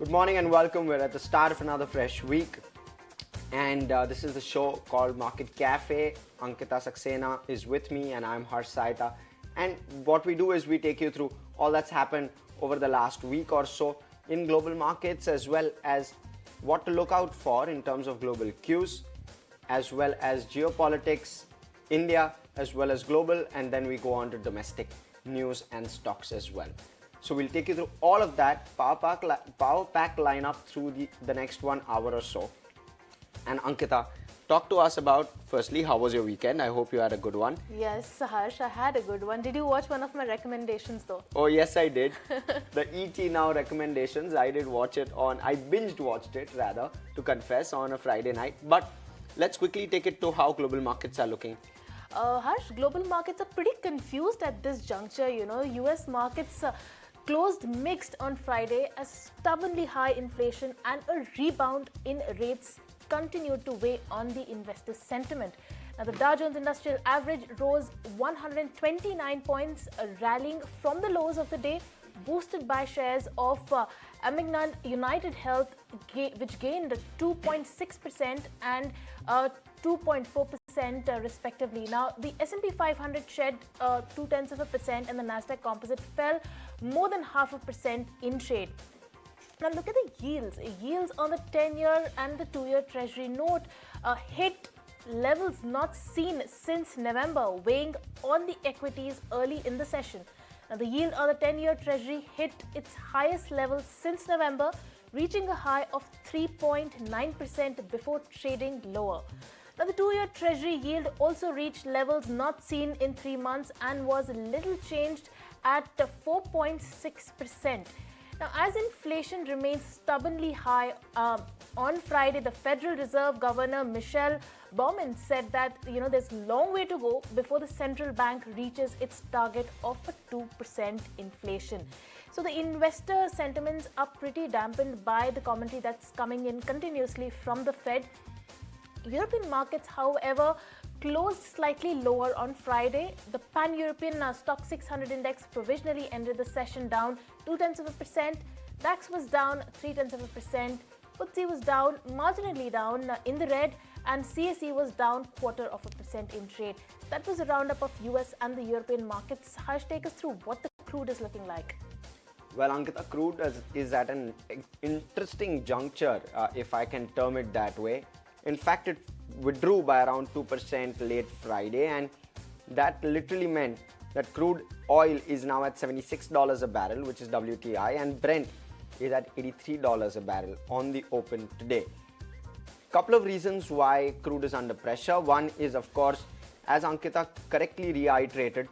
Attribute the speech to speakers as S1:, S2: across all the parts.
S1: Good morning and welcome. We're at the start of another fresh week, and this is the show called Market Cafe. Ankita Saxena is with me, and I'm Harsh Saita. And what we do is we take you through all that's happened over the last week or so in global markets, as well as what to look out for in terms of global cues, as well as geopolitics, India, as well as global, and then we go on to domestic news and stocks as well. So we'll take you through all of that power pack lineup through the next 1 hour or so. And Ankita, talk to us about, firstly, how was your weekend? I hope you had a good one.
S2: Yes, Harsh, I had a good one. Did you watch one of my recommendations though?
S1: Oh yes, I did. The ET Now recommendations, I binged watched it rather, to confess, on a Friday night. But let's quickly take it to how global markets are looking.
S2: Harsh, global markets are pretty confused at this juncture. US markets closed mixed on Friday as stubbornly high inflation and a rebound in rates continued to weigh on the investor sentiment. Now, the Dow Jones Industrial Average rose 129 points, rallying from the lows of the day, boosted by shares of Amignan United Health, which gained 2.6% and 2.4% respectively. Now, the S&P 500 shed 0.2%, and the Nasdaq Composite fell more than 0.5% in trade. Now look at the yields. Yields on the 10-year and the 2-year Treasury note hit levels not seen since November, weighing on the equities early in the session. Now the yield on the 10-year Treasury hit its highest level since November, reaching a high of 3.9% before trading lower. Now the 2-year Treasury yield also reached levels not seen in 3 months and was little changed at 4.6%. Now, as inflation remains stubbornly high, on Friday, the Federal Reserve Governor Michelle Bowman said that there's a long way to go before the central bank reaches its target of a 2% inflation. So the investor sentiments are pretty dampened by the commentary that's coming in continuously from the Fed. European markets, however, closed slightly lower on Friday. The Pan-European Stock 600 index provisionally ended the session down 0.2%. DAX was down 0.3%. FTSE was down, marginally down in the red, and CSE was down 0.25% in trade. That was a roundup of US and the European markets. Harsh, take us through what the crude is looking like.
S1: Well, Ankita, crude is at an interesting juncture, if I can term it that way. In fact, it withdrew by around 2% late Friday, and that literally meant that crude oil is now at $76 a barrel, which is WTI, and Brent is at $83 a barrel on the open today. Couple of reasons why crude is under pressure. One is, of course, as Ankita correctly reiterated,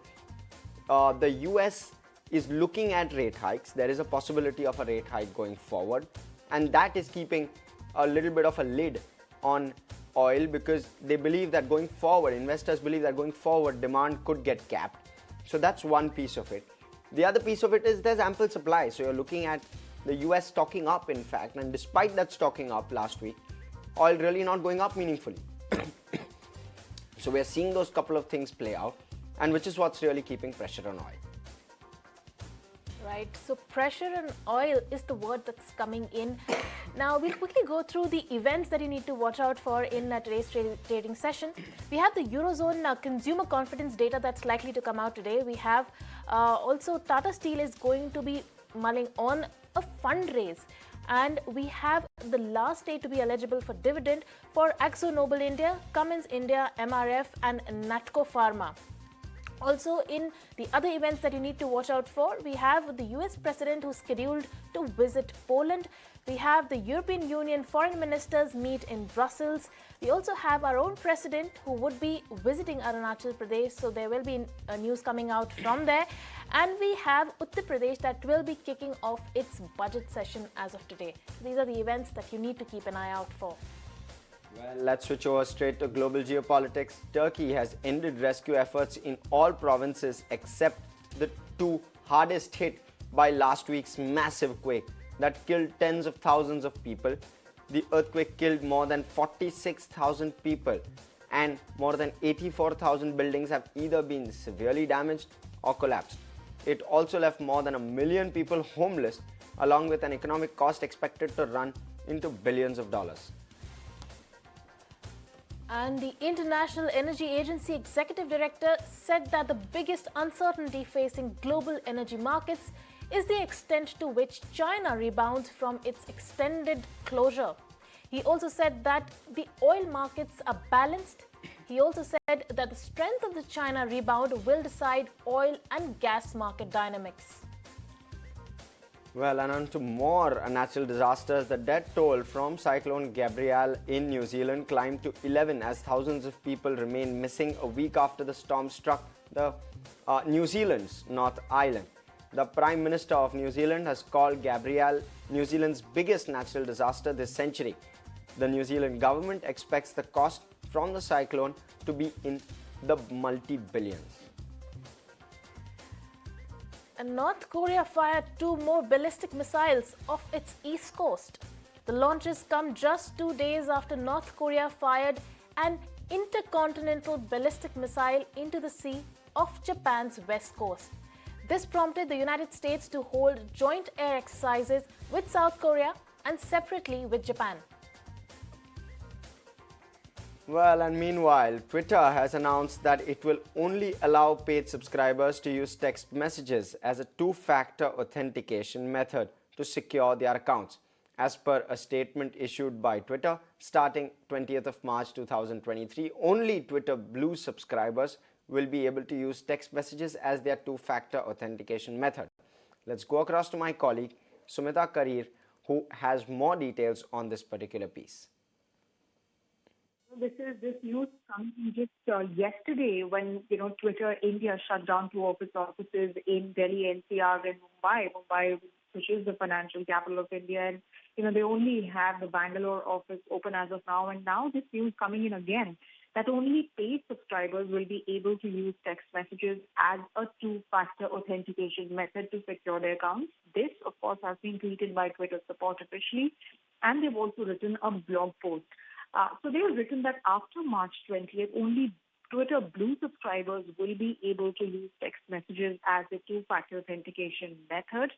S1: the US is looking at rate hikes. There is a possibility of a rate hike going forward, and that is keeping a little bit of a lid on oil, because they believe that going forward, investors believe that going forward, demand could get capped. So that's one piece of it. The other piece of it is there's ample supply. So you're looking at the US stocking up, in fact, and despite that stocking up last week, oil really not going up meaningfully. So we're seeing those couple of things play out, and which is what's really keeping pressure on oil.
S2: Right, so pressure on oil is the word that's coming in. Now, we'll quickly go through the events that you need to watch out for in today's trading session. We have the Eurozone consumer confidence data that's likely to come out today. We have also Tata Steel is going to be mulling on a fundraise. And we have the last day to be eligible for dividend for AkzoNobel India, Cummins India, MRF and Natco Pharma. Also, in the other events that you need to watch out for, we have the US President who's scheduled to visit Poland. We have the European Union foreign ministers meet in Brussels. We also have our own president who would be visiting Arunachal Pradesh, so there will be news coming out from there. And we have Uttar Pradesh that will be kicking off its budget session as of today. So these are the events that you need to keep an eye out for.
S1: Well, let's switch over straight to global geopolitics. Turkey has ended rescue efforts in all provinces except the 2 hardest hit by last week's massive quake that killed tens of thousands of people. The earthquake killed more than 46,000 people, and more than 84,000 buildings have either been severely damaged or collapsed. It also left more than 1 million people homeless, along with an economic cost expected to run into billions of dollars.
S2: And the International Energy Agency Executive Director said that the biggest uncertainty facing global energy markets is the extent to which China rebounds from its extended closure. He also said that the oil markets are balanced. He also said that the strength of the China rebound will decide oil and gas market dynamics.
S1: Well, and on to more natural disasters. The death toll from cyclone Gabrielle in New Zealand climbed to 11 as thousands of people remain missing a week after the storm struck the New Zealand's North Island. The Prime Minister of New Zealand has called Gabrielle New Zealand's biggest natural disaster this century. The New Zealand government expects the cost from the cyclone to be in the multi-billions.
S2: And North Korea fired 2 more ballistic missiles off its east coast. The launches come just 2 days after North Korea fired an intercontinental ballistic missile into the sea off Japan's west coast. This prompted the United States to hold joint air exercises with South Korea and separately with Japan.
S1: Well, and meanwhile, Twitter has announced that it will only allow paid subscribers to use text messages as a two-factor authentication method to secure their accounts. As per a statement issued by Twitter, starting 20th of March 2023, only Twitter Blue subscribers will be able to use text messages as their two-factor authentication method. Let's go across to my colleague, Sumita Karir, who has more details on this particular piece.
S3: This news comes just yesterday when Twitter India shut down 2 of its offices in Delhi, NCR, and Mumbai, which is the financial capital of India, and they only have the Bangalore office open as of now. And now this news coming in again that only paid subscribers will be able to use text messages as a two-factor authentication method to secure their accounts. This, of course, has been tweeted by Twitter support officially, and they've also written a blog post. So they have written that after March 20th, only Twitter Blue subscribers will be able to use text messages as a two-factor authentication method.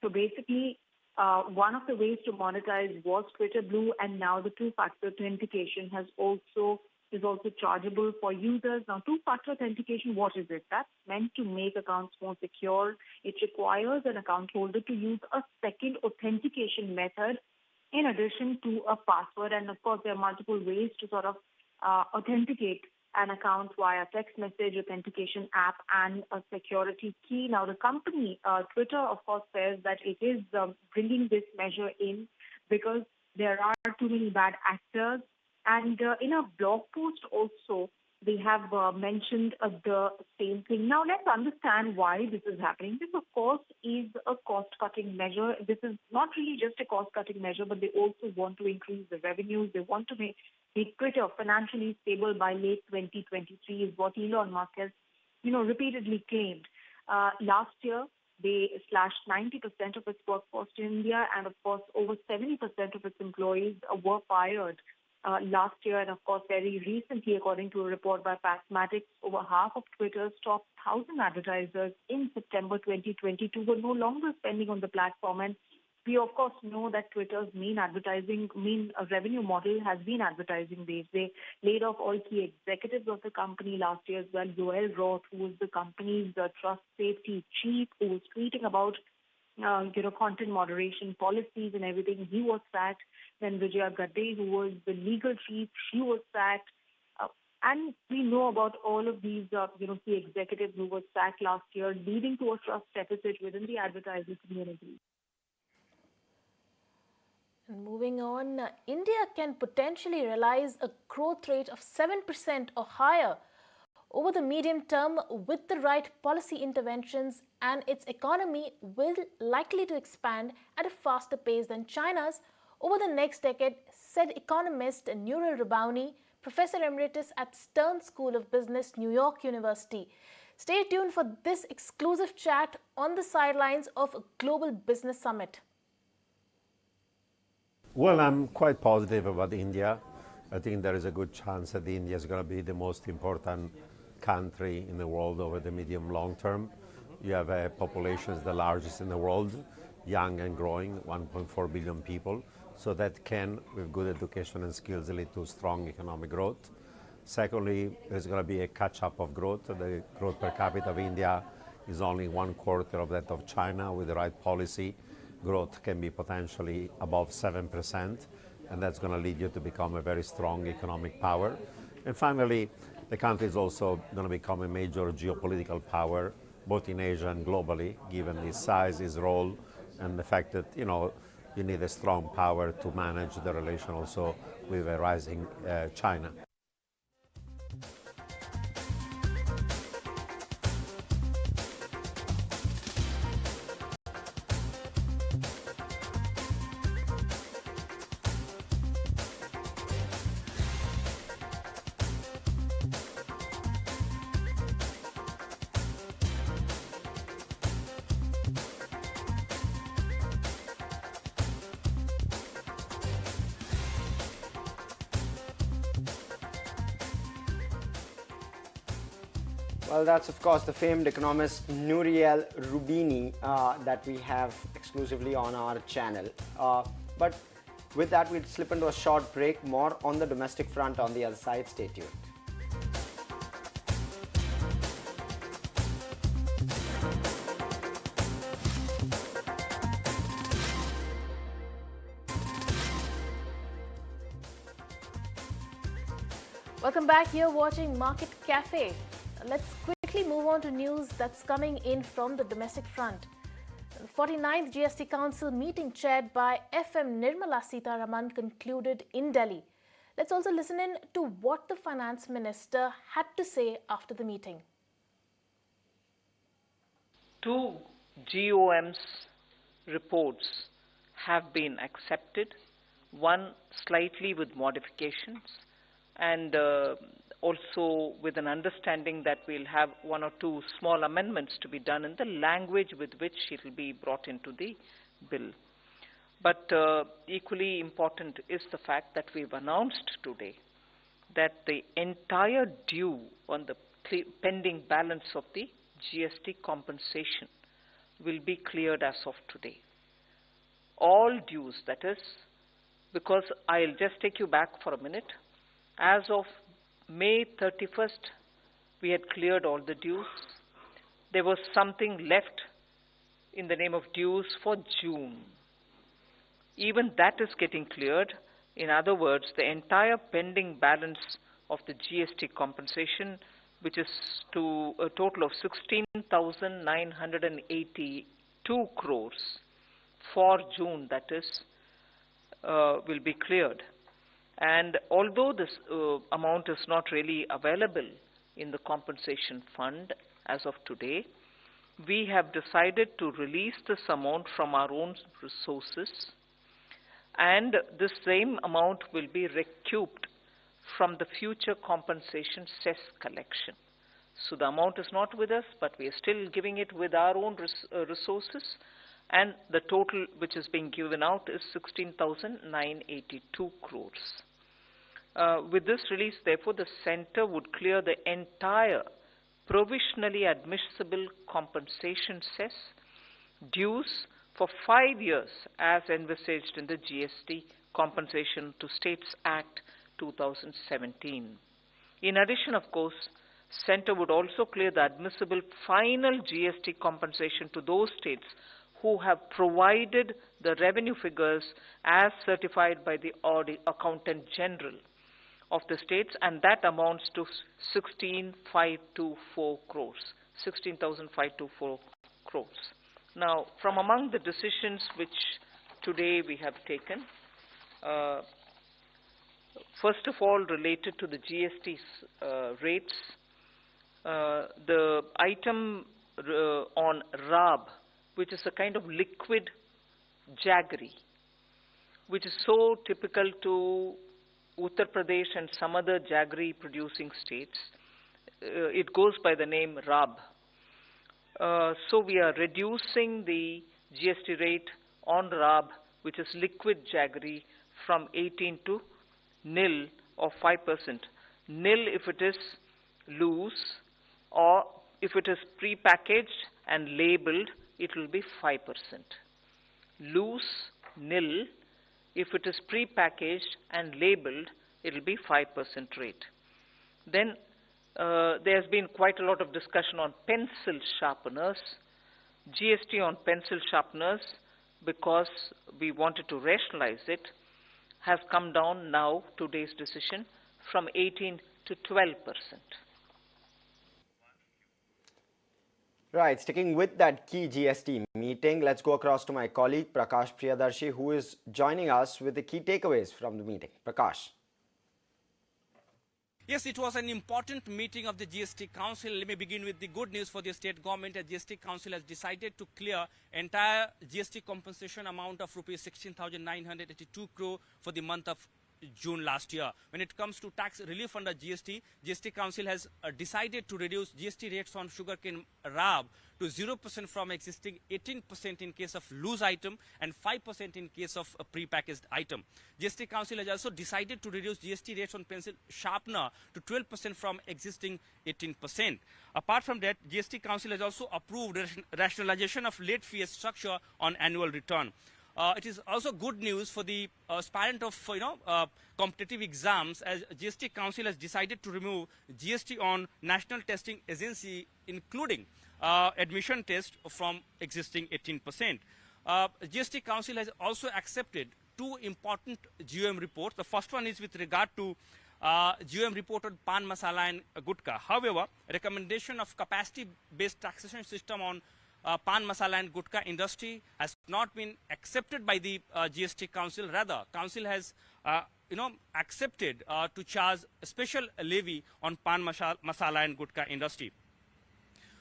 S3: So basically, one of the ways to monetize was Twitter Blue, and now the two-factor authentication is also chargeable for users. Now, two-factor authentication, what is it? That's meant to make accounts more secure. It requires an account holder to use a second authentication method in addition to a password. And of course, there are multiple ways to sort of authenticate an account via text message, authentication app, and a security key. Now, the company, Twitter, of course, says that it is bringing this measure in because there are too many bad actors. And in a blog post also, they have mentioned the same thing. Now, let's understand why this is happening. This, of course, is a cost-cutting measure. This is not really just a cost-cutting measure, but they also want to increase the revenues. They want to make Twitter financially stable by late 2023 is what Elon Musk has, repeatedly claimed. Last year, they slashed 90% of its workforce in India, and of course, over 70% of its employees were fired last year. And of course, very recently, according to a report by Pathmatics, over half of Twitter's top 1,000 advertisers in September 2022 were no longer spending on the platform. And we, of course, know that Twitter's main revenue model has been advertising-based. They laid off all key executives of the company last year as well. Joel Roth, who was the company's trust safety chief, who was tweeting about content moderation policies and everything, he was sacked. Then Vijaya Gadde, who was the legal chief, she was sacked. And we know about all of these, key executives who were sacked last year, leading to a trust deficit within the advertiser community.
S2: And moving on, India can potentially realize a growth rate of 7% or higher over the medium term with the right policy interventions, and its economy will likely to expand at a faster pace than China's over the next decade, said economist Nurul Rabauni, Professor Emeritus at Stern School of Business, New York University. Stay tuned for this exclusive chat on the sidelines of a global business summit.
S4: Well, I'm quite positive about India. I think there is a good chance that India is going to be the most important country in the world over the medium long term. You have a population that's the largest in the world. young and growing, 1.4 billion people. So that can, with good education and skills, lead to strong economic growth. Secondly, there's going to be a catch-up of growth. The growth per capita of India is only 1/4 of that of China. With the right policy, growth can be potentially above 7%, and that's going to lead you to become a very strong economic power. And finally, the country is also going to become a major geopolitical power, both in Asia and globally, given its size, its role, and the fact that, you need a strong power to manage the relation also with a rising China.
S1: Well, that's of course the famed economist Nouriel Roubini that we have exclusively on our channel. But with that, we'll slip into a short break. More on the domestic front on the other side. Stay tuned.
S2: Welcome back. You're watching Market Cafe. Let's quickly move on to news that's coming in from the domestic front. The 49th GST Council meeting chaired by FM Nirmala Sitharaman concluded in Delhi. Let's also listen in to what the Finance Minister had to say after the meeting.
S5: Two GOM's reports have been accepted, one slightly with modifications, and also with an understanding that we'll have one or two small amendments to be done in the language with which it will be brought into the bill. But equally important is the fact that we've announced today that the entire due on the pending balance of the GST compensation will be cleared as of today. All dues, that is, because I'll just take you back for a minute. As of May 31st, we had cleared all the dues. There was something left in the name of dues for June. Even that is getting cleared. In other words, the entire pending balance of the GST compensation, which is to a total of 16,982 crores for June, that is, will be cleared. And although this amount is not really available in the compensation fund as of today, we have decided to release this amount from our own resources, and the same amount will be recouped from the future compensation cess collection. So the amount is not with us, but we are still giving it with our own resources, and the total which is being given out is 16,982 crores. With this release, therefore, the Centre would clear the entire provisionally admissible compensation cess dues for 5 years as envisaged in the GST Compensation to States Act 2017. In addition, of course, Centre would also clear the admissible final GST compensation to those states who have provided the revenue figures as certified by the Accountant General of the states, and that amounts to 16,524 crores, 16,524 crores. Now, from among the decisions which today we have taken, first of all, related to the GST rates, the item on RAB, which is a kind of liquid jaggery, which is so typical to Uttar Pradesh and some other jaggery producing states. It goes by the name RAB. So we are reducing the GST rate on RAB, which is liquid jaggery, from 18 to nil or 5%. Nil if it is loose, or if it is pre-packaged and labeled, it will be 5%. loose, nil. If it is pre-packaged and labeled, it will be 5% rate. Then there's been quite a lot of discussion on pencil sharpeners. GST on pencil sharpeners, because we wanted to rationalize it, has come down now, today's decision, from 18 to 12%.
S1: Right, sticking with that key GST meeting, let's go across to my colleague Prakash Priyadarshi, who is joining us with the key takeaways from the meeting. Prakash.
S6: Yes, it was an important meeting of the GST Council. Let me begin with the good news for the state government. The GST Council has decided to clear entire GST compensation amount of rupees 16,982 crore for the month of June last year. When it comes to tax relief under GST Council has decided to reduce GST rates on sugarcane rab to 0% from existing 18% in case of loose item and 5% in case of a pre-packaged item. GST Council has also decided to reduce GST rates on pencil sharpener to 12% from existing 18%. Apart from that, GST Council has also approved rationalization of late fee structure on annual return. It is also good news for the aspirant of competitive exams, as GST Council has decided to remove GST on National Testing Agency, including admission test, from existing 18%. GST Council has also accepted two important GOM reports. The first one is with regard to GOM report on pan masala and gutka. However, recommendation of capacity-based taxation system on pan masala and gutka industry has not been accepted by the GST Council. Rather, Council has accepted to charge a special levy on pan masala and gutka industry.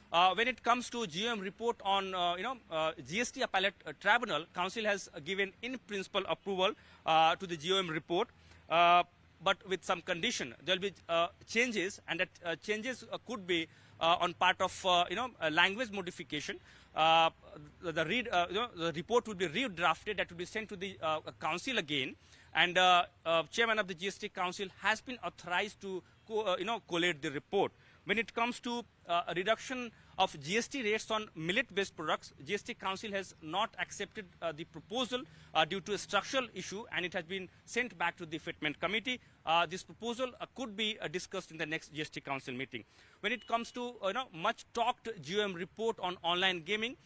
S6: When it comes to GOM report on GST appellate tribunal, Council has given in principle approval to the GOM report, but with some condition. There will be changes, and that changes could be on part of language modification. The report will be redrafted. That will be sent to the council again, and chairman of the GST Council has been authorized to collate the report. When it comes to reduction of GST rates on millet-based products, GST Council has not accepted the proposal due to a structural issue, and it has been sent back to the Fitment Committee. This proposal could be discussed in the next GST Council meeting. When it comes to much talked GOM report on online gaming,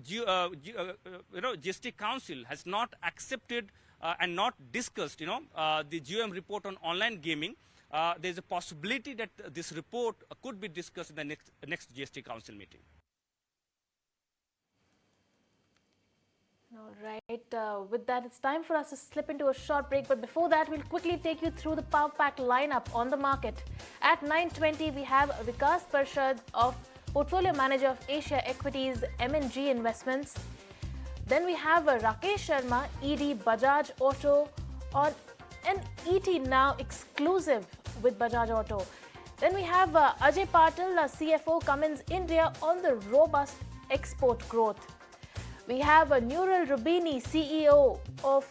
S6: GST Council has not accepted and not discussed the GOM report on online gaming. There is a possibility that this report could be discussed in the next GST Council meeting.
S2: All right, with that, it's time for us to slip into a short break. But before that, we'll quickly take you through the Power Pack lineup on the market. At 9:20, we have Vikas Parshad, of Portfolio Manager of Asia Equities M&G Investments. Then we have Rakesh Sharma, ED Bajaj Auto, on an ET Now exclusive with Bajaj Auto. Then we have Ajay Patil, CFO Cummins India, on the robust export growth. We have Neural Rubini, CEO of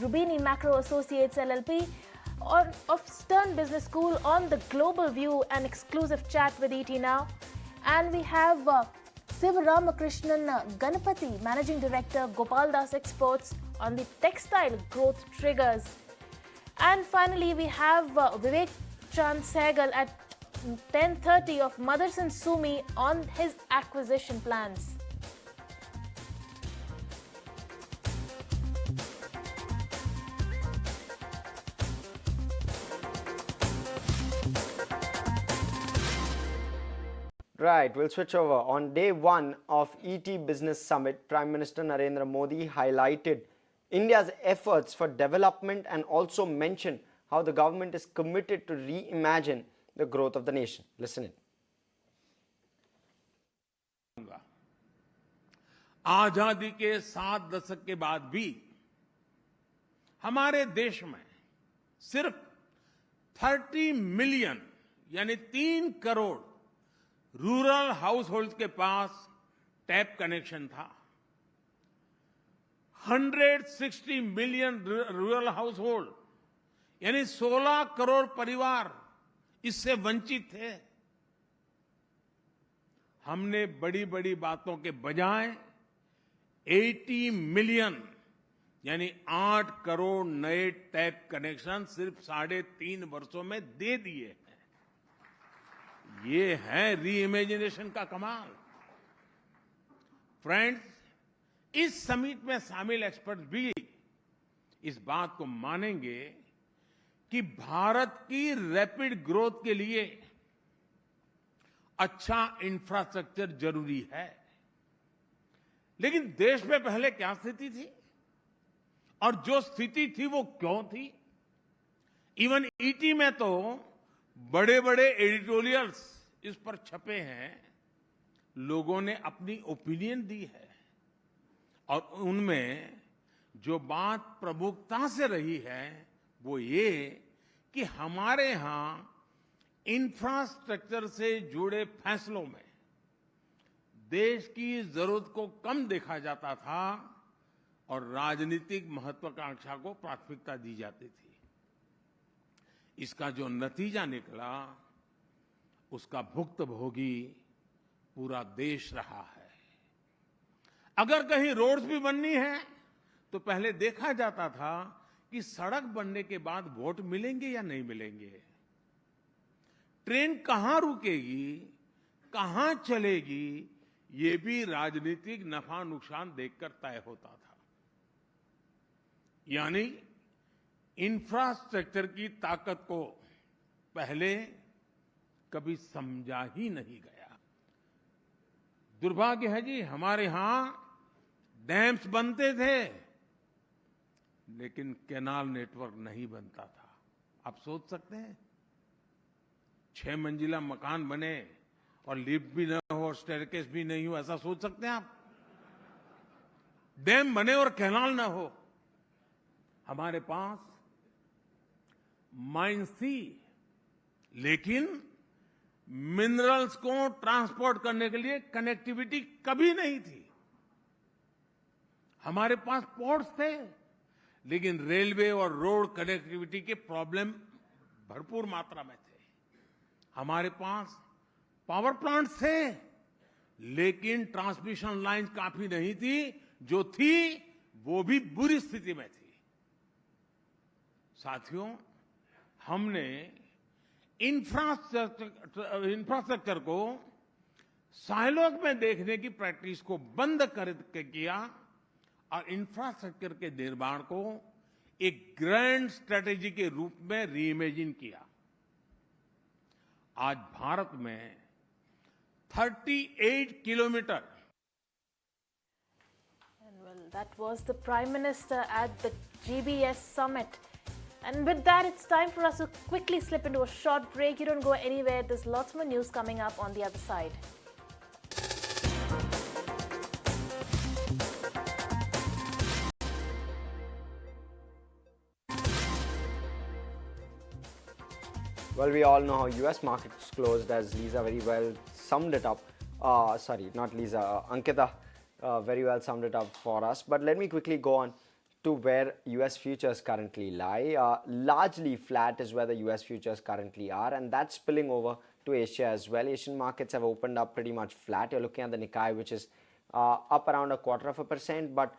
S2: Rubini Macro Associates LLP, of Stern Business School, on the global view and exclusive chat with ET Now. And we have Sivaramakrishnan Ganapati, Managing Director, Gopal Das Exports, on the textile growth triggers. And finally, we have Vivek Chand Sehgal at 10:30 of Motherson Sumi on his acquisition plans.
S1: Right, we'll switch over. On day one of ET Business Summit, Prime Minister Narendra Modi highlighted India's efforts for development and also mentioned how the government is committed to reimagine the growth of the nation. Listen in.
S7: आजादी के 7 दशक के बाद भी हमारे देश में सिर्फ 30 मिलियन यानी 3 करोड़ रूरल हाउस होल्ड के पास टैप कनेक्शन था। 160 मिलियन रूरल हाउस होल्ड यानी 16 करोड़ परिवार इससे वंचित थे। हमने बड़ी बड़ी बातों के बजाय 80 मिलियन यानी 8 करोड़ नए टैप कनेक्शन सिर्फ 3.5 वर्षों में दे दिए हैं। ये है री इमेजिनेशन का कमाल। फ्रेंड्स, इस समिट में शामिल एक्सपर्ट भी इस बात को मानेंगे कि भारत की रैपिड ग्रोथ के लिए अच्छा इंफ्रास्ट्रक्चर जरूरी है। लेकिन देश में पहले क्या स्थिति थी और जो स्थिति थी वो क्यों थी? इवन ईटी में तो बड़े बड़े एडिटोरियल्स इस पर छपे हैं, लोगों ने अपनी ओपिनियन दी है और उनमें जो बात प्रमुखता से रही है वो ये कि हमारे यहां इंफ्रास्ट्रक्चर से जुड़े फैसलों में देश की जरूरत को कम देखा जाता था और राजनीतिक महत्वाकांक्षा को प्राथमिकता दी जाती थी। इसका जो नतीजा निकला उसका भुक्तभोगी पूरा देश रहा है। अगर कहीं रोड्स भी बननी है तो पहले देखा जाता था कि सड़क बनने के बाद वोट मिलेंगे या नहीं मिलेंगे, ट्रेन कहां रुकेगी, कहां चलेगी, ये भी राजनीतिक नफा नुकसान देखकर तय होता था। यानी इंफ्रास्ट्रक्चर की ताकत को पहले कभी समझा ही नहीं गया। दुर्भाग्य है जी, हमारे यहां डैम्स बनते थे लेकिन कैनाल नेटवर्क नहीं बनता था। आप सोच सकते हैं 6 मंजिला मकान बने और लिफ्ट भी न हो और स्टेयरकेस भी नहीं हो, ऐसा सोच सकते हैं आप? डैम बने और कैनाल न हो। हमारे पास माइंस थी लेकिन मिनरल्स को ट्रांसपोर्ट करने के लिए कनेक्टिविटी कभी नहीं थी। हमारे पास पोर्ट्स थे लेकिन रेलवे और रोड कनेक्टिविटी के प्रॉब्लम भरपूर मात्रा में थे। हमारे पास पावर प्लांट्स थे लेकिन ट्रांसमिशन लाइन काफी नहीं थी, जो थी वो भी बुरी स्थिति में थी। साथियों, हमने इंफ्रास्ट्रक्चर को साइलोज में देखने की प्रैक्टिस को बंद करके किया और इंफ्रास्ट्रक्चर के निर्माण को एक ग्रैंड स्ट्रेटेजी के रूप में रीइमेजिन किया। आज भारत में 38 kilometers.
S2: And well, that was the Prime Minister at the GBS summit. And with that, it's time for us to quickly slip into a short break. You don't go anywhere. There's lots more news coming up on the other side.
S1: Well, we all know how US markets closed, as Lisa very well summed it up. Sorry, not Lisa, Ankita very well summed it up for us. But let me quickly go on to where US futures currently lie. Largely flat is where the US futures currently are, and that's spilling over to Asia as well. Asian markets have opened up pretty much flat. You're looking at the Nikkei, which is up around 0.25%, but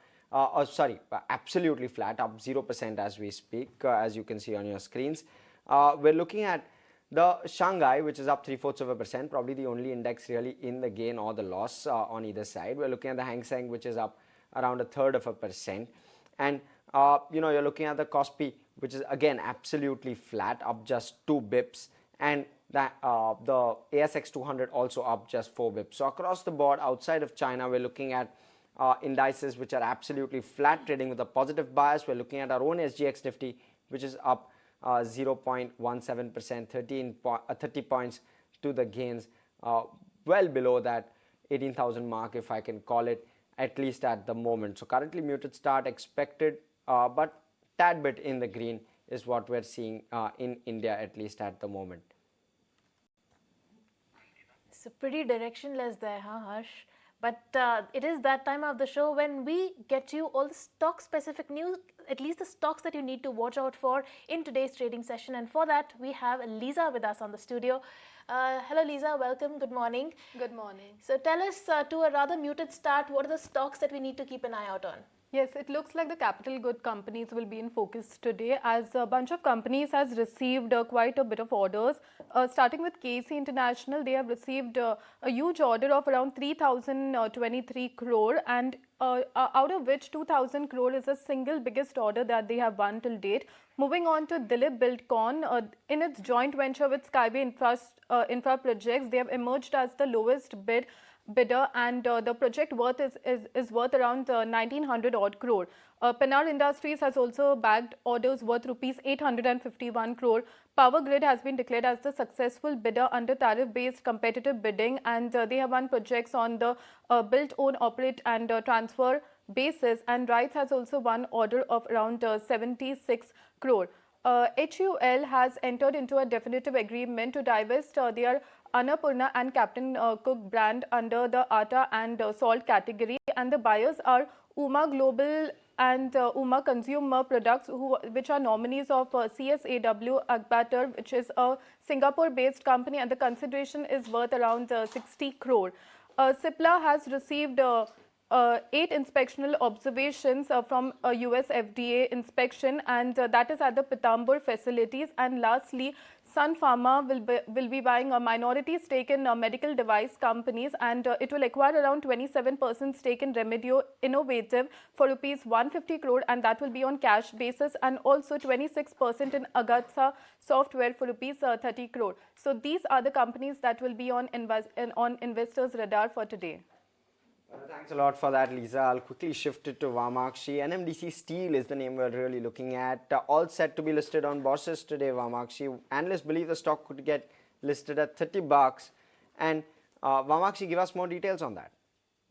S1: absolutely flat, up 0% as we speak, as you can see on your screens. We're looking at the Shanghai, which is up 0.75%, probably the only index really in the gain or the loss on either side. We're looking at the Hang Seng, which is up around 1/3%. And you're looking at the Kospi, which is again absolutely flat, up just 2 bips. And the ASX 200 also up just 4 bips. So across the board, outside of China, we're looking at indices which are absolutely flat, trading with a positive bias. We're looking at our own SGX Nifty, which is up 0.17%, 30 points to the gains, well below that 18,000 mark, if I can call it, at least at the moment. So currently muted start expected, but tad bit in the green is what we're seeing in India, at least at the moment.
S2: So pretty directionless there, huh, Harsh? But it is that time of the show when we get you all the stock-specific news, at least the stocks that you need to watch out for in today's trading session. And for that, we have Lisa with us on the studio. Hello, Lisa. Welcome. Good morning.
S8: Good morning.
S2: So tell us, to a rather muted start, what are the stocks that we need to keep an eye out on?
S8: Yes, it looks like the capital good companies will be in focus today, as a bunch of companies has received quite a bit of orders. Starting with KC International, they have received a huge order of around 3,023 crore, and out of which 2,000 crore is the single biggest order that they have won till date. Moving on to Dilip Buildcon, in its joint venture with Skyway Infra Projects, they have emerged as the lowest bidder, and the project worth is worth around 1,900 odd crore. Penar Industries has also bagged orders worth rupees 851 crore. Power Grid has been declared as the successful bidder under tariff-based competitive bidding, and they have won projects on the build, own, operate and transfer basis, and RITES has also won order of around 76 crore. HUL has entered into a definitive agreement to divest their Annapurna and Captain Cook brand under the Atta and Salt category, and the buyers are Uma Global and Uma Consumer Products, which are nominees of CSAW Agbatar, which is a Singapore-based company, and the consideration is worth around 60 crore. Cipla has received 8 inspectional observations from a US FDA inspection, and that is at the Pitambur facilities. And lastly, Sun Pharma will be buying a minority stake in medical device companies, and it will acquire around 27% stake in Remedio Innovative for rupees 150 crore, and that will be on cash basis, and also 26% in Agatha Software for rupees 30 crore. So these are the companies that will be on investors' radar for today.
S1: Thanks a lot for that, Lisa. I'll quickly shift it to Vamakshi. NMDC Steel is the name we're really looking at. All set to be listed on bourses today, Vamakshi. Analysts believe the stock could get listed at 30 bucks. And Vamakshi, give us more details on that.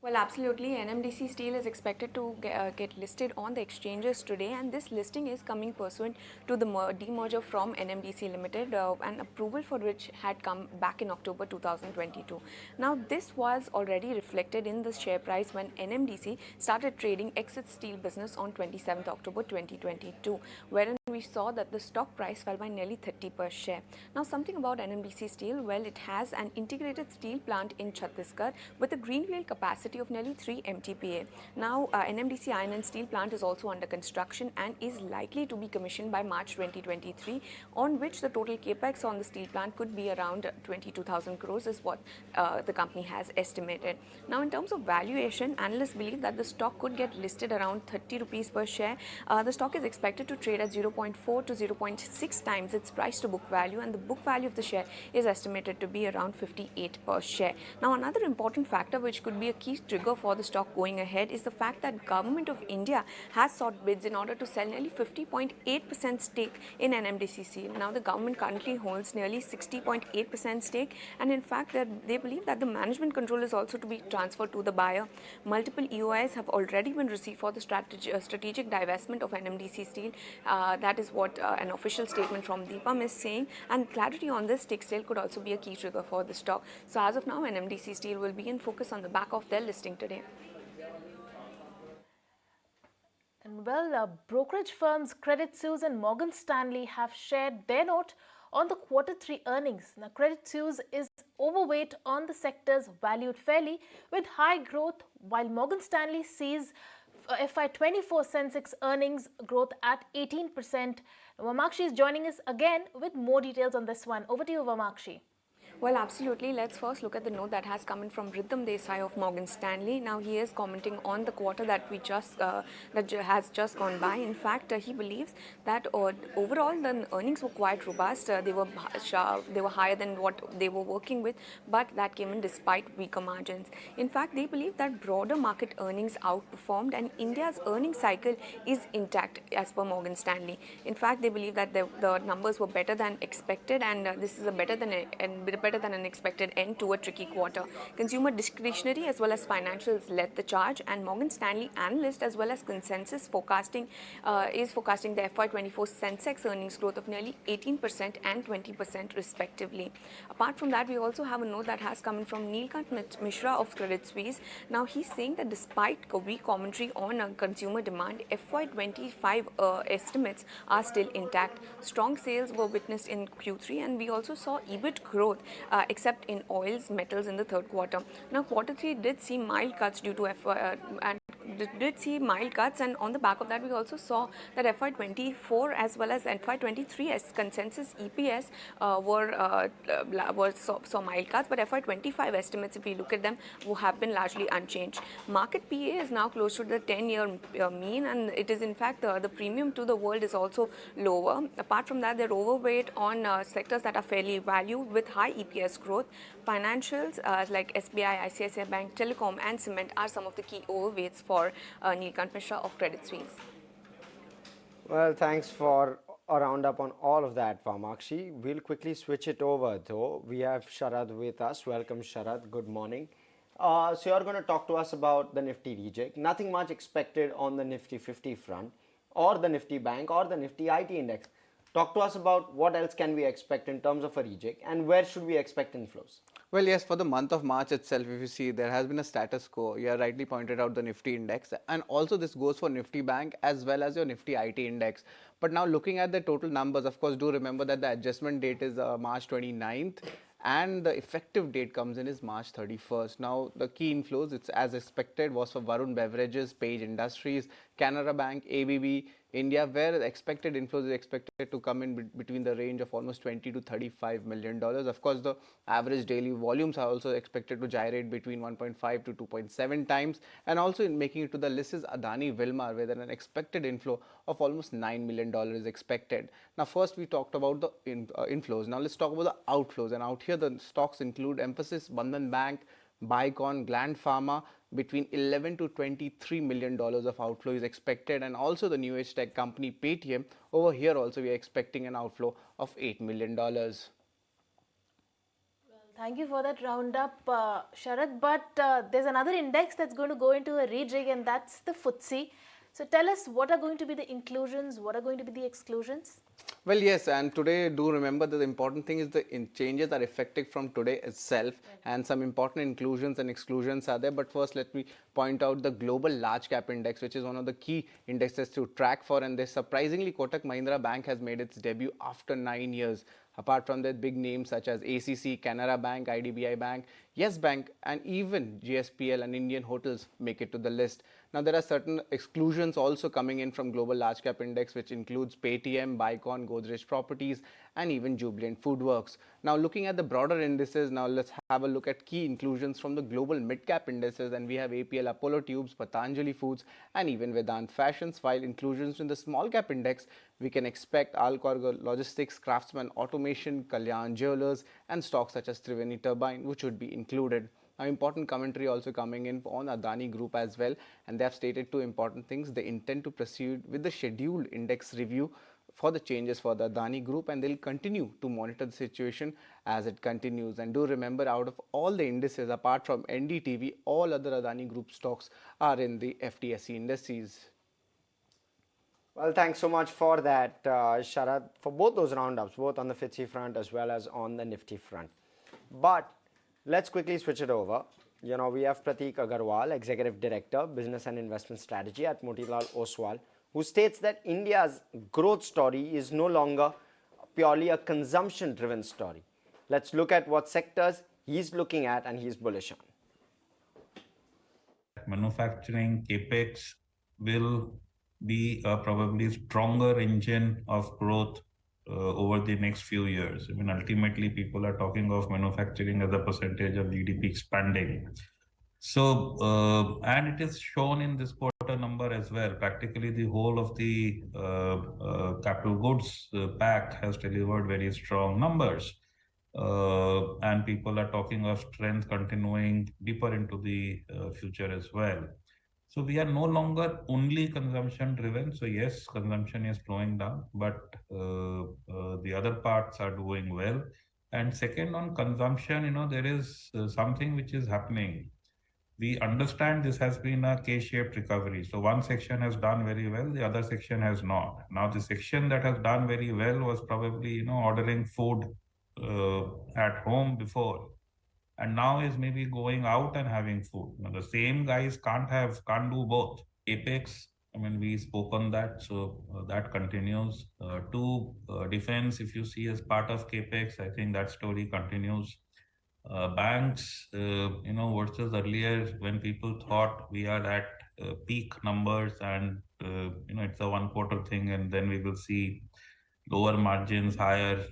S9: Well, absolutely. NMDC Steel is expected to get listed on the exchanges today, and this listing is coming pursuant to the demerger from NMDC Limited, an approval for which had come back in October 2022. Now, this was already reflected in the share price when NMDC started trading exit steel business on 27th October 2022, wherein we saw that the stock price fell by nearly 30 per share. Now, something about NMDC Steel, well, it has an integrated steel plant in Chhattisgarh with a greenfield capacity of nearly 3 MTPA. Now, NMDC Iron and Steel plant is also under construction and is likely to be commissioned by March 2023, on which the total capex on the steel plant could be around 22,000 crores is what the company has estimated. Now, in terms of valuation, analysts believe that the stock could get listed around 30 rupees per share. The stock is expected to trade at 0.4 to 0.6 times its price to book value, and the book value of the share is estimated to be around 58 per share. Now, another important factor which could be a key trigger for the stock going ahead is the fact that Government of India has sought bids in order to sell nearly 50.8% stake in NMDC Steel. Now, the government currently holds nearly 60.8% stake, and in fact they believe that the management control is also to be transferred to the buyer. Multiple EOIs have already been received for the strategic divestment of NMDC Steel. That is what an official statement from Deepam is saying, and clarity on this stake sale could also be a key trigger for the stock. So as of now, NMDC Steel will be in focus on the back of their listing today.
S2: And well, brokerage firms Credit Suisse and Morgan Stanley have shared their note on the Q3 earnings. Now, Credit Suisse is overweight on the sectors valued fairly with high growth, while Morgan Stanley sees FY24 Sensex earnings growth at 18%. Vamakshi is joining us again with more details on this one. Over to you, Vamakshi.
S9: Well, absolutely. Let's first look at the note that has come in from Riddham Desai of Morgan Stanley. Now, he is commenting on the quarter that has just gone by. In fact, he believes that overall the earnings were quite robust. They were higher than what they were working with, but that came in despite weaker margins. In fact, they believe that broader market earnings outperformed, and India's earnings cycle is intact as per Morgan Stanley. In fact, they believe that the numbers were better than expected, and this is a better better than an expected end to a tricky quarter. Consumer discretionary as well as financials led the charge, and Morgan Stanley analyst as well as consensus forecasting is forecasting the FY24 Sensex earnings growth of nearly 18% and 20% respectively. Apart from that, we also have a note that has come in from Neelkant Mishra of Credit Suisse. Now he's saying that despite weak commentary on consumer demand, FY25 estimates are still intact. Strong sales were witnessed in Q3, and we also saw EBIT growth except in oils, metals in the third quarter. Now quarter 3 did see mild cuts due to and on the back of that we also saw that FY24 as well as FY23 as consensus EPS saw mild cuts, but FY25 estimates, if we look at them, have been largely unchanged. Market PA is now close to the 10-year mean, and it is in fact the premium to the world is also lower. Apart from that, they're overweight on sectors that are fairly valued with high EPS growth. Financials like SBI, ICICI Bank, Telecom and Cement are some of the key overweights for Neelkant Mishra of Credit Suisse.
S1: Well, thanks for a roundup on all of that, Vamakshi. We'll quickly switch it over though. We have Sharad with us. Welcome, Sharad. Good morning. So you're going to talk to us about the Nifty reject. Nothing much expected on the Nifty 50 front or the Nifty Bank or the Nifty IT index. Talk to us about what else can we expect in terms of a reject and where should we expect inflows?
S10: Well, yes, for the month of March itself, if you see, there has been a status quo. You have rightly pointed out the Nifty index, and also this goes for Nifty Bank as well as your Nifty IT index. But now looking at the total numbers, of course, do remember that the adjustment date is March 29th. And the effective date comes in is March 31st. Now, the key inflows, it's as expected, was for Varun Beverages, Page Industries, Canara Bank, ABB, India, where the expected inflows is expected to come in between the range of almost $20 to $35 million. Of course, the average daily volumes are also expected to gyrate between 1.5 to 2.7 times. And also in making it to the list is Adani Wilmar, where an expected inflow of almost $9 million is expected. Now, first we talked about the inflows. Now, let's talk about the outflows. And out here, the stocks include Emphasis, Bandhan Bank, Biocon, Gland Pharma. Between 11 to $23 million of outflow is expected, and also the new age tech company Paytm. Over here also we are expecting an outflow of $8 million.
S2: Well, thank you for that roundup, Sharad. But there's another index that's going to go into a rejig, and that's the FTSE. So tell us, what are going to be the inclusions, what are going to be the exclusions?
S10: Well, yes, and today do remember that the important thing is the changes are effective from today itself, and some important inclusions and exclusions are there. But first, let me point out the global large cap index, which is one of the key indexes to track for. And this surprisingly, Kotak Mahindra Bank has made its debut after 9 years. Apart from that, big names such as ACC, Canara Bank, IDBI Bank, Yes Bank, and even GSPL and Indian Hotels make it to the list. Now, there are certain exclusions also coming in from Global Large Cap Index, which includes Paytm, Biocon, Godrej Properties, and even Jubilant FoodWorks. Now, looking at the broader indices, now let's have a look at key inclusions from the Global Mid Cap Indices, and we have APL Apollo Tubes, Patanjali Foods, and even Vedant Fashions. While inclusions in the Small Cap Index, we can expect Alcargo Logistics, Craftsman Automation, Kalyan Jewelers, and stocks such as Triveni Turbine, which would be included. Now, important commentary also coming in on Adani Group as well, and they have stated two important things. They intend to proceed with the scheduled index review for the changes for the Adani Group, and they'll continue to monitor the situation as it continues. And do remember, out of all the indices apart from NDTV, all other Adani Group stocks are in the FTSE indices.
S1: Well, thanks so much for that, Sharad, for both those roundups, both on the FTSE front as well as on the Nifty front. But let's quickly switch it over. You know, we have Prateek Agarwal, Executive Director, Business and Investment Strategy at Motilal Oswal, who states that India's growth story is no longer purely a consumption-driven story. Let's look at what sectors he's looking at and he's bullish on.
S11: Manufacturing capex will be a probably stronger engine of growth over the next few years. I mean, ultimately, people are talking of manufacturing as a percentage of GDP expanding. So, and it is shown in this quarter number as well. Practically, the whole of the capital goods pack has delivered very strong numbers. And people are talking of strength continuing deeper into the future as well. So we are no longer only consumption driven. So yes, consumption is slowing down, but the other parts are doing well. And second, on consumption, there is something which is happening. We understand this has been a K-shaped recovery. So one section has done very well, the other section has not. Now the section that has done very well was probably, ordering food at home before, and now is maybe going out and having food. The same guys can't do both. Apex, we spoke on that, so that continues. Defense, if you see as part of capex, I think that story continues. Banks, versus earlier when people thought we are at peak numbers and it's a one quarter thing, and then we will see lower margins, higher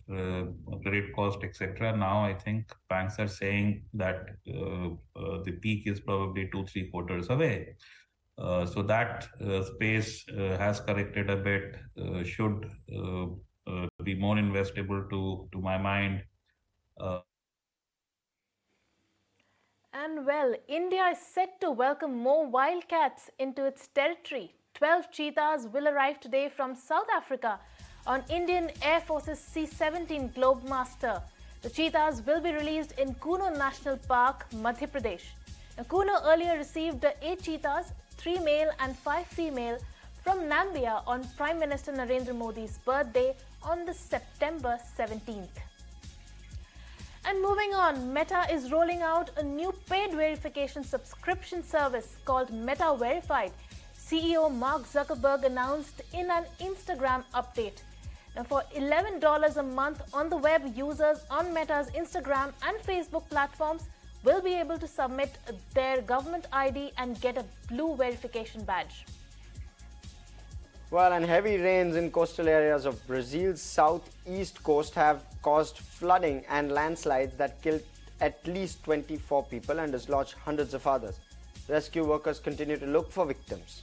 S11: credit cost, etc. Now I think banks are saying that the peak is probably 2-3 quarters away. So that space has corrected a bit, should be more investable to my mind.
S2: And well, India is set to welcome more wildcats into its territory. 12 cheetahs will arrive today from South Africa on Indian Air Force's C-17 Globemaster. The cheetahs will be released in Kuno National Park, Madhya Pradesh. Now, Kuno earlier received 8 cheetahs, 3 male and 5 female, from Namibia on Prime Minister Narendra Modi's birthday on the September 17th. And moving on, Meta is rolling out a new paid verification subscription service called Meta Verified. CEO Mark Zuckerberg announced in an Instagram update. Now, for $11 a month on the web, users on Meta's Instagram and Facebook platforms will be able to submit their government ID and get a blue verification badge.
S1: Well, and heavy rains in coastal areas of Brazil's southeast coast have caused flooding and landslides that killed at least 24 people and dislodged hundreds of others. Rescue workers continue to look for victims.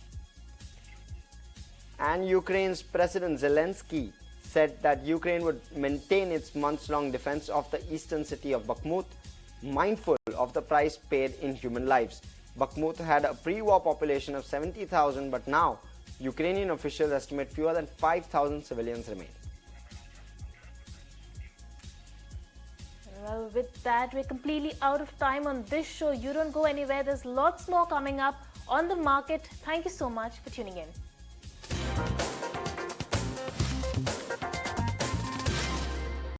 S1: And Ukraine's President Zelensky said that Ukraine would maintain its months-long defense of the eastern city of Bakhmut, mindful of the price paid in human lives. Bakhmut had a pre-war population of 70,000, but now Ukrainian officials estimate fewer than 5,000 civilians remain.
S2: Well, with that, we're completely out of time on this show. You don't go anywhere. There's lots more coming up on the market. Thank you so much for tuning in.